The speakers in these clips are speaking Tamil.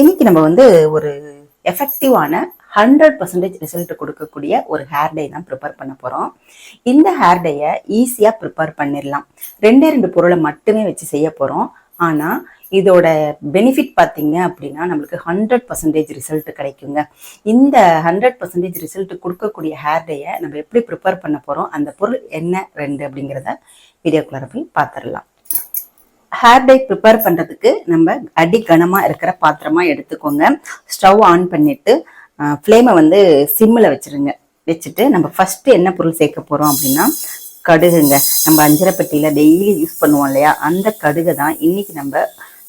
இன்னைக்கு நம்ம வந்து ஒரு எஃபெக்டிவான 100% ரிசல்ட் கொடுக்கக்கூடிய ஒரு ஹேர் டை தான் ப்ரிப்பேர் பண்ண போறோம். இந்த ஹேர் டையை ஈஸியா ப்ரிப்பேர் பண்ணிடலாம். ரெண்டு பொருளை மட்டுமே வச்சு செய்ய போறோம். ஆனா இதோட பெனிஃபிட் பார்த்தீங்க அப்படின்னா நம்மளுக்கு 100% ரிசல்ட் கிடைக்குங்க. இந்த 100% ரிசல்ட் கொடுக்கக்கூடிய ஹேர் டையை நம்ம எப்படி ப்ரிப்பேர் பண்ண போறோம், அந்த பொருள் என்ன ரெண்டு அப்படிங்கிறத வீடியோக்குள்ள போய் பார்த்துடலாம். ஹேர் டை ப்ரிப்பேர் பண்ணுறதுக்கு நம்ம அடி கனமாக இருக்கிற பாத்திரமா எடுத்துக்கோங்க. ஸ்டவ் ஆன் பண்ணிட்டு ஃப்ளேமை வந்து சிம்மில் வச்சுட்டு நம்ம ஃபர்ஸ்ட் என்ன பொருள் சேர்க்க போகிறோம் அப்படின்னா கடுகுங்க. நம்ம அஞ்சரைப்பட்டியில் டெய்லி யூஸ் பண்ணுவோம் இல்லையா, அந்த கடுகை தான் இன்னைக்கு நம்ம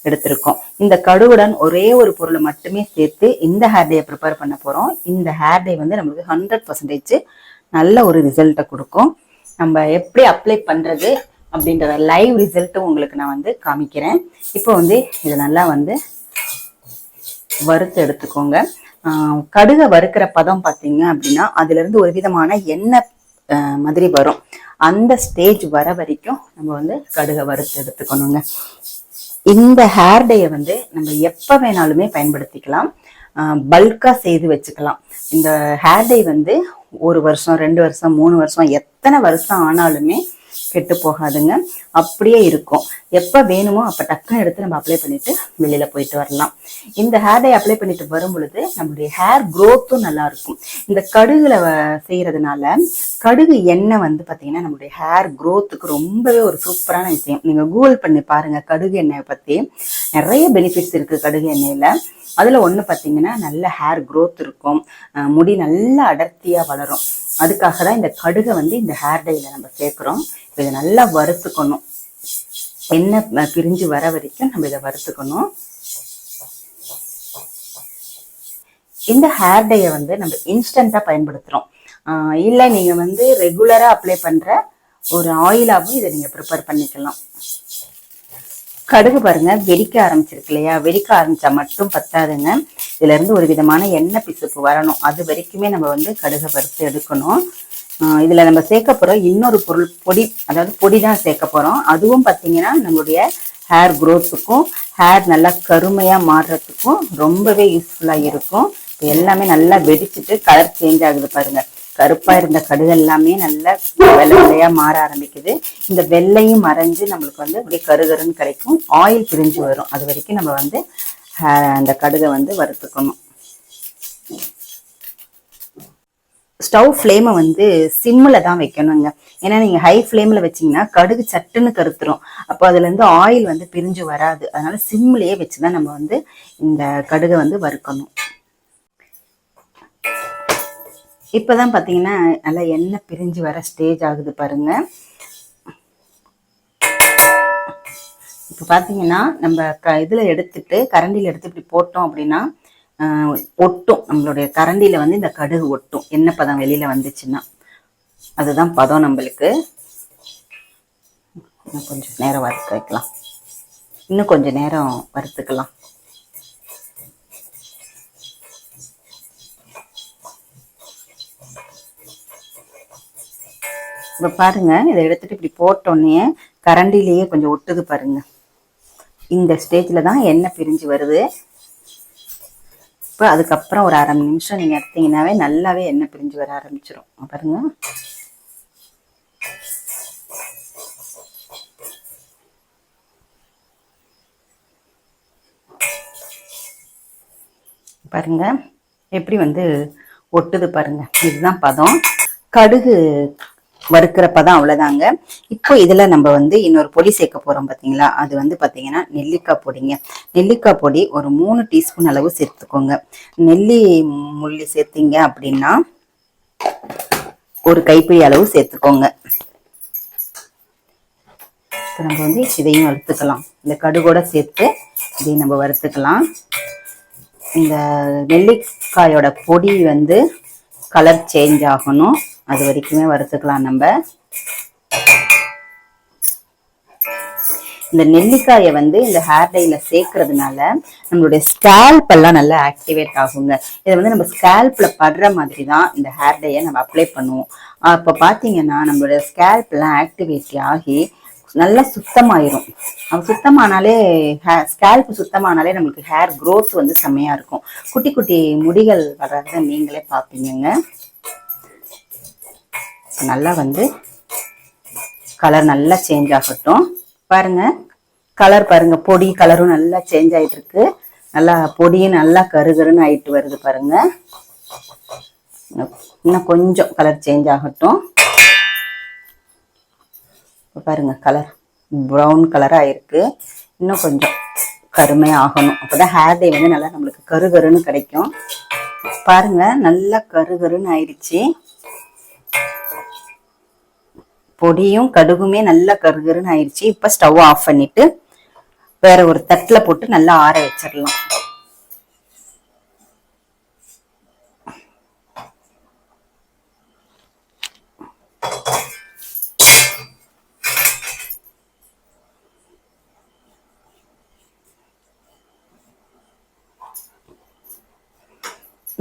எடுத்திருக்கோம். இந்த கடுகுடன் ஒரே ஒரு பொருளை மட்டுமே சேர்த்து இந்த ஹேர் டையை ப்ரிப்பேர் பண்ண போகிறோம். இந்த ஹேர் டை வந்து நம்மளுக்கு 100% நல்ல ஒரு ரிசல்ட்டை கொடுக்கும். நம்ம எப்படி அப்ளை பண்ணுறது அப்படின்ற லைவ் ரிசல்ட்டும் உங்களுக்கு நான் வந்து காமிக்கிறேன். இப்போ வந்து இதை நல்லா வந்து வறுத்து எடுத்துக்கோங்க. கடுகை வறுக்கிற பதம் பார்த்தீங்க அப்படின்னா அதுல இருந்து ஒரு விதமான எண்ணெய் மாதிரி வரும். அந்த ஸ்டேஜ் வர வரைக்கும் நம்ம வந்து கடுகை வறுத்து எடுத்துக்கணுங்க. இந்த ஹேர் டையை வந்து நம்ம எப்ப வேணாலுமே பயன்படுத்திக்கலாம். பல்கா செய்து வச்சுக்கலாம். இந்த ஹேர் டை வந்து 1 வருஷம் 2 வருஷம் 3 வருஷம் எத்தனை வருஷம் ஆனாலுமே கெட்டு போகாதுங்க, அப்படியே இருக்கும். எப்ப வேணுமோ அப்ப டக்குன்னு எடுத்து நம்ம அப்ளை பண்ணிட்டு வெளியில போயிட்டு வரலாம். இந்த ஹேர் டை அப்ளை பண்ணிட்டு வரும் பொழுது நம்மளுடைய ஹேர் க்ரோத்தும் நல்லா இருக்கும். இந்த கடுகுல செய்யறதுனால கடுகு எண்ணெய் வந்து பாத்தீங்கன்னா நம்மளுடைய ஹேர் க்ரோத்துக்கு ரொம்பவே ஒரு சூப்பரான விஷயம். நீங்க கூகுள் பண்ணி பாருங்க, கடுகு எண்ணெயை பத்தி நிறைய பெனிஃபிட்ஸ் இருக்கு கடுகு எண்ணெயில. அதுல ஒண்ணு பாத்தீங்கன்னா நல்ல ஹேர் க்ரோத் இருக்கும், முடி நல்ல அடர்த்தியா வளரும். அதுக்காக தான் இந்த கடுகை வந்து இந்த ஹேர் டைல நம்ம சேர்க்கிறோம். இதை நல்லா வறுத்துக்கணும். எண்ணெய் பிரிஞ்சு வர வரைக்கும் நம்ம இதை வறுத்துக்கணும். இந்த ஹேர் டையை வந்து நம்ம இன்ஸ்டன்டா பயன்படுத்துறோம். இல்ல நீங்க வந்து ரெகுலரா அப்ளை பண்ற ஒரு ஆயிலாவும் இதை நீங்க ப்ரிப்பேர் பண்ணிக்கலாம். கடுகு பாருங்க வெடிக்க ஆரம்பிச்சிருக்கு இல்லையா, வெடிக்க ஆரம்பிச்சா மட்டும் பத்தாதுங்க, இதுல இருந்து ஒரு விதமான எண்ணெய் பிசுப்பு வரணும். அது வரைக்குமே நம்ம வந்து கடுகை வறுத்து எடுக்கணும். இதுல நம்ம சேர்க்க போறோம் இன்னொரு பொருள் பொடி, அதாவது பொடி தான் சேர்க்க போறோம். அதுவும் பாத்தீங்கன்னா நம்மளுடைய ஹேர் க்ரோத்துக்கும் ஹேர் நல்லா கருமையா மாறுறதுக்கும் ரொம்பவே யூஸ்ஃபுல்லா இருக்கும். எல்லாமே நல்லா வெடிச்சுட்டு கலர் சேஞ்ச் ஆகுது பாருங்க. கருப்பா இருந்த கடுகு எல்லாமே நல்லா வெள்ளை வெள்ளையா மாற ஆரம்பிக்குது. இந்த வெள்ளையும் மறைஞ்சு நம்மளுக்கு வந்து அப்படியே கருகருன்னு கிடைக்கும், ஆயில் பிரிஞ்சு வரும். அது வரைக்கும் நம்ம வந்து அந்த கடுகை வந்து வறுத்துக்கணும். ஸ்டவ் ஃப்ளேமை வந்து சிம்மில் தான் வைக்கணுங்க. ஏன்னா நீங்கள் ஹை ஃப்ளேமில் வச்சிங்கன்னா கடுகு சட்டுன்னு கருத்துரும். அப்போ அதுலேருந்து ஆயில் வந்து பிரிஞ்சு வராது. அதனால சிம்மிலேயே வச்சு தான் நம்ம வந்து இந்த கடுகை வந்து வறுக்கணும். இப்போதான் பார்த்தீங்கன்னா நல்லா எண்ணெய் பிரிஞ்சு வர ஸ்டேஜ் ஆகுது பாருங்க. இப்போ பார்த்தீங்கன்னா நம்ம இதில் எடுத்துட்டு கரண்டியில் எடுத்து இப்படி போட்டோம் அப்படின்னா ஒட்டும். நம்மளுடைய கரண்டியில வந்து இந்த கடுகு ஒட்டும். எண்ணெய் பதம் வெளியில வந்துச்சுன்னா அதுதான் பதம் நம்மளுக்கு. கொஞ்சம் நேரம் வறுக்க வைக்கலாம், இன்னும் கொஞ்சம் நேரம் வறுத்துக்கலாம். இப்ப பாருங்க, இதை எடுத்துட்டு இப்படி போட்டோன்னே கரண்டிலேயே கொஞ்சம் ஒட்டுது பாருங்க. இந்த ஸ்டேஜ்ல தான் எண்ணெய் பிரிஞ்சு வருது. இப்போ அதுக்கப்புறம் ஒரு 1/2 நிமிஷம் நீங்கள் எடுத்தீங்கன்னாவே நல்லாவே எண்ணெய் பிரிஞ்சு வர ஆரம்பிச்சிடும் பாருங்க. பாருங்க எப்படி வந்து ஒட்டுது பாருங்க. இதுதான் பதம். கடுகு வறுக்கிற பதம் அவ்வளவுதாங்க. இப்போ இதுல நம்ம வந்து இன்னொரு பொடி சேர்க்க போறோம் பாத்தீங்களா, அது வந்து பாத்தீங்கன்னா நெல்லிக்காய் பொடிங்க. நெல்லிக்காய் பொடி ஒரு 3 டீஸ்பூன் அளவு சேர்த்துக்கோங்க. நெல்லி முள்ளி சேர்த்தீங்க அப்படின்னா ஒரு கைப்பிடி அளவு சேர்த்துக்கோங்க. நம்ம வந்து இதையும் வறுத்துக்கலாம். இந்த கடுகோட சேர்த்து இதையும் நம்ம வறுத்துக்கலாம். இந்த நெல்லிக்காயோட பொடி வந்து கலர் சேஞ்ச் ஆகணும், அது வரைக்குமே வறுத்துக்கலாம். நம்ம இந்த நெல்லிக்காயை வந்து இந்த ஹேர் டைல சேர்க்கறதுனால நம்மளுடைய ஸ்கேல்ப் எல்லாம் நல்லா ஆக்டிவேட் ஆகுங்க. இதை வந்து நம்ம ஸ்கேல்ப்ல படுற மாதிரி தான் இந்த ஹேர் டையை நம்ம அப்ளை பண்ணுவோம். அப்போ பார்த்தீங்கன்னா நம்மளுடைய ஸ்கேல்ப் எல்லாம் ஆக்டிவேட் ஆகி நல்லா சுத்தமாயிரும். சுத்தமானாலே ஸ்கேல்ப் சுத்தமானாலே நம்மளுக்கு ஹேர் க்ரோத் வந்து செம்மையா இருக்கும். குட்டி குட்டி முடிகள் வர்றத நீங்களே பார்ப்பீங்க. நல்லா வந்து கலர் நல்லா சேஞ்ச் ஆகட்டும். பாருங்க கலர் பாருங்க, பொடி கலரும் நல்லா சேஞ்ச் ஆயிட்டு இருக்கு. நல்லா பொடியும் நல்லா கருகருன்னு ஆயிட்டு வருது பாருங்க. இன்னும் கொஞ்சம் கலர் சேஞ்ச் ஆகட்டும். பாருங்க கலர் ப்ரௌன் கலரா இருக்கு. இன்னும் கொஞ்சம் கருமையா ஆகணும். அப்பதான் ஹேர் டை வந்து நல்லா நம்மளுக்கு கருகருன்னு கிடைக்கும். பாருங்க நல்லா கருகருன்னு ஆயிடுச்சு. பொடியும் கடுகுமே நல்லா கருகருன்னு ஆயிடுச்சு. இப்ப ஸ்டவ் ஆஃப் பண்ணிட்டு வேற ஒரு தட்டுல போட்டு நல்லா ஆற வச்சிடலாம்.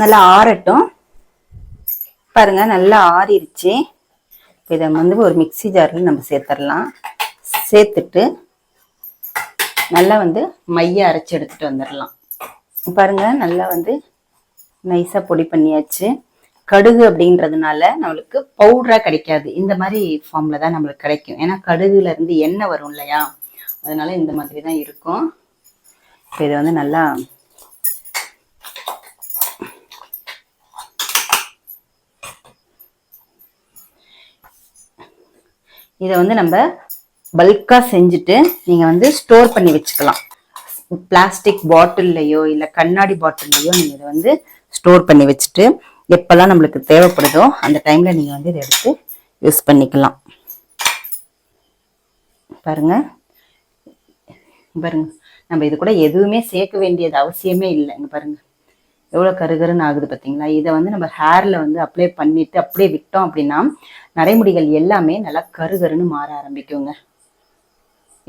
நல்லா ஆறட்டும். பாருங்க நல்லா ஆறிடுச்சு. இதை வந்து ஒரு மிக்சி ஜாரில் நம்ம சேர்த்துடலாம். சேர்த்துட்டு நல்லா வந்து மைய அரைச்சி எடுத்துட்டு வந்துடலாம். பாருங்க நல்லா வந்து நைஸா பொடி பண்ணியாச்சு. கடுகு அப்படின்றதுனால நம்மளுக்கு பவுடரா கிடைக்காது. இந்த மாதிரி ஃபார்ம்ல தான் நம்மளுக்கு கிடைக்கும். ஏன்னா கடுகுல இருந்து எண்ணெய் வரும் இல்லையா, அதனால இந்த மாதிரி தான் இருக்கும். இப்போ இதை வந்து நல்லா இதை வந்து நம்ம பல்கா செஞ்சுட்டு நீங்க வந்து ஸ்டோர் பண்ணி வச்சுக்கலாம். பிளாஸ்டிக் பாட்டில்லையோ இல்ல கண்ணாடி பாட்டில்லையோ நீங்க இதை வந்து ஸ்டோர் பண்ணி வச்சுட்டு எப்பெல்லாம் நம்மளுக்கு தேவைப்படுதோ அந்த டைம்ல நீங்க வந்து இதை எடுத்து யூஸ் பண்ணிக்கலாம். பாருங்க பாருங்க நம்ம இது கூட எதுவுமே சேர்க்க வேண்டியது அவசியமே இல்லை. இங்க பாருங்க எவ்வளவு கருகருன்னு ஆகுது பார்த்தீங்களா. இதை வந்து நம்ம ஹேர்ல வந்து அப்ளை பண்ணிட்டு அப்படியே விட்டோம் அப்படின்னா நரைமுடிகள் எல்லாமே நல்லா கருகருன்னு மாற ஆரம்பிக்குங்க.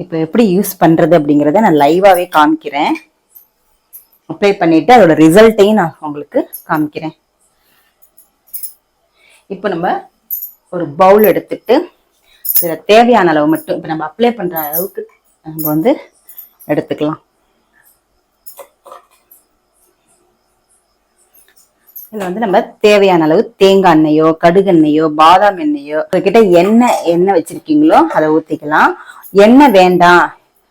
இப்போ எப்படி யூஸ் பண்றது அப்படிங்கிறத நான் லைவாவே காமிக்கிறேன். அப்ளை பண்ணிட்டு அதோட ரிசல்ட்டையும் நான் உங்களுக்கு காமிக்கிறேன். இப்போ நம்ம ஒரு பவுல் எடுத்துட்டு இதுல தேவையான அளவு மட்டும் இப்போ நம்ம அப்ளை பண்ற அளவுக்கு நம்ம வந்து எடுத்துக்கலாம். இதுல வந்து நம்ம தேவையான அளவு தேங்காய் எண்ணெயோ கடுகு எண்ணெயோ பாதாம் எண்ணெயோ உங்ககிட்ட எண்ணெய் வச்சிருக்கீங்களோ அதை ஊத்திக்கலாம். எண்ணெய் வேண்டாம்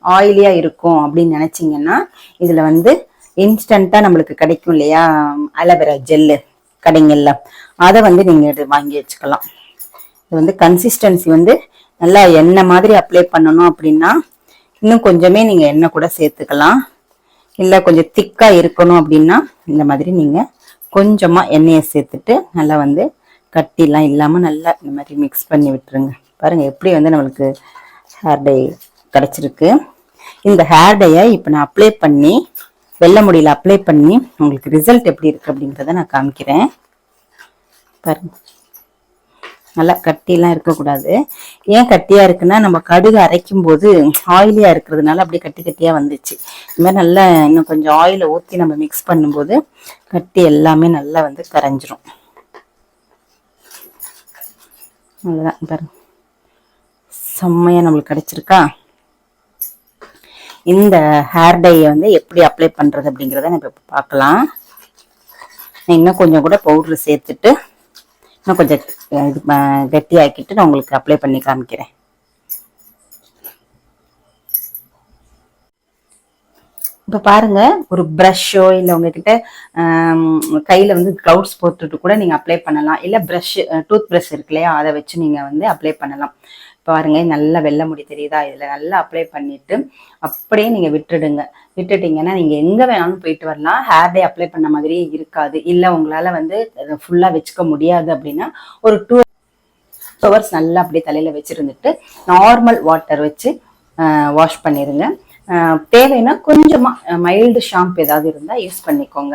ஆயிலியா இருக்கும் அப்படின்னு நினைச்சீங்கன்னா இதுல வந்து இன்ஸ்டன்டா நம்மளுக்கு கிடைக்கும் இல்லையா அலோவேரா ஜெல்லு கடைங்கள்ல, அதை வந்து நீங்க வாங்கி வச்சுக்கலாம். இது வந்து கன்சிஸ்டன்சி வந்து நல்லா எண்ணெய் மாதிரி அப்ளை பண்ணணும் அப்படின்னா இன்னும் கொஞ்சமே நீங்க எண்ணெய் கூட சேர்த்துக்கலாம். இல்லை கொஞ்சம் திக்கா இருக்கணும் அப்படின்னா இந்த மாதிரி நீங்க கொஞ்சமா எண்ணெயை சேர்த்துட்டு நல்லா வந்து கட்டிலாம் இல்லாம நல்லா இந்த மாதிரி மிக்ஸ் பண்ணி விட்டுருங்க. பாருங்க எப்படி வந்து நம்மளுக்கு ஹேர் டை கிடைச்சிருக்கு. இந்த ஹேர் டையை இப்போ நான் அப்ளை பண்ணி வெள்ளை முடியில அப்ளை பண்ணி உங்களுக்கு ரிசல்ட் எப்படி இருக்கு அப்படிங்கிறத நான் காமிக்கிறேன். பாருங்க நல்லா கட்டிலாம் இருக்கக்கூடாது. ஏன் கட்டியா இருக்குன்னா நம்ம கடுகு அரைக்கும் போது ஆயிலியா இருக்கிறதுனால அப்படியே கட்டி கட்டியா வந்துச்சு. இந்த மாதிரி நல்லா இன்னும் கொஞ்சம் ஆயிலை ஊற்றி நம்ம மிக்ஸ் பண்ணும்போது கட்டி எல்லாமே நல்லா வந்து கரைஞ்சிரும். அவ்வளோதான் பாருங்க செம்மையா நம்மளுக்கு கிடைச்சிருக்கா. இந்த ஹேர் டையை வந்து எப்படி அப்ளை பண்றது அப்படிங்கிறத நம்ம இப்போ பார்க்கலாம். இன்னும் கொஞ்சம் கூட பவுடர் சேர்த்துட்டு இன்னும் கொஞ்சம் கட்டி ஆக்கிட்டு நான் உங்களுக்கு அப்ளை பண்ணி காமிக்கிறேன். இப்போ பாருங்க ஒரு ப்ரஷ்ஷோ இல்லை உங்ககிட்ட கையில வந்து கிளவுட்ஸ் போட்டுட்டு கூட நீங்க அப்ளை பண்ணலாம். இல்லை ப்ரஷ் டூத் ப்ரஷ் இருக்கு இல்லையா அதை வச்சு நீங்க வந்து அப்ளை பண்ணலாம். பாருங்க நல்லா வெள்ளை முடி தெரியுதா, இதுல நல்லா அப்ளை பண்ணிட்டு அப்படியே நீங்க விட்டுட்டீங்கன்னா நீங்க எங்க வேணாலும் போயிட்டு வரலாம். ஹேர் டே அப்ளை பண்ண மாதிரியே இருக்காது. இல்ல உங்களால வந்து ஃபுல்லா வச்சுக்க முடியாது அப்படின்னா ஒரு 2 hours நல்லா அப்படியே தலையில வச்சிருந்துட்டு நார்மல் வாட்டர் வச்சு வாஷ் பண்ணிருங்க. தேவைன்னா கொஞ்சமா மைல்டு ஷாம்பு ஏதாவது இருந்தா யூஸ் பண்ணிக்கோங்க.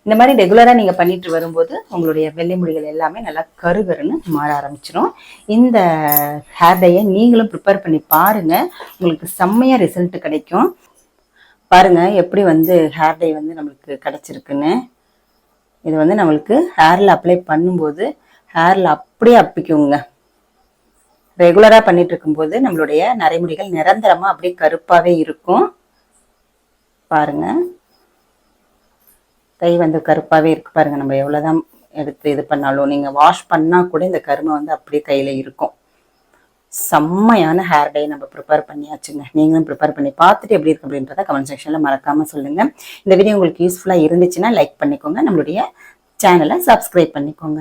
இந்த மாதிரி ரெகுலரா நீங்க பண்ணிட்டு வரும்போது உங்களுடைய வெள்ளை முடிகள் எல்லாமே நல்லா கருகருன்னு மாற ஆரம்பிச்சிடும். இந்த ஹேர் டையை நீங்களும் ப்ரிப்பேர் பண்ணி பாருங்க, உங்களுக்கு செம்மையா ரிசல்ட் கிடைக்கும். பாருங்க எப்படி வந்து ஹேர் டை வந்து நம்மளுக்கு கிடைச்சிருக்குன்னு. இது வந்து நம்மளுக்கு ஹேர்ல அப்ளை பண்ணும்போது ஹேர்ல அப்படியே அப்பிக்குங்க. ரெகுலரா பண்ணிட்டு இருக்கும்போது நம்மளுடைய நரைமுடிகள் நிரந்தரமா அப்படியே கருப்பாவே இருக்கும். பாருங்க, கை வந்து கருப்பாவே இருக்கு பாருங்க. நம்ம எவ்வளவுதான் எடுத்து இது பண்ணாலும், நீங்க வாஷ் பண்ணா கூட இந்த கருமை வந்து அப்படியே கையில இருக்கும். செம்மையான ஹேர் டை நம்ம ப்ரிப்பேர் பண்ணியாச்சுங்க. நீங்களும் ப்ரிப்பேர் பண்ணி பார்த்துட்டு எப்படி இருக்கு அப்படின்றத கமெண்ட் செக்ஷன்ல மறக்காம சொல்லுங்க. இந்த வீடியோ உங்களுக்கு யூஸ்ஃபுல்லா இருந்துச்சுன்னா லைக் பண்ணிக்கோங்க, நம்மளுடைய சேனலை சப்ஸ்கிரைப் பண்ணிக்கோங்க.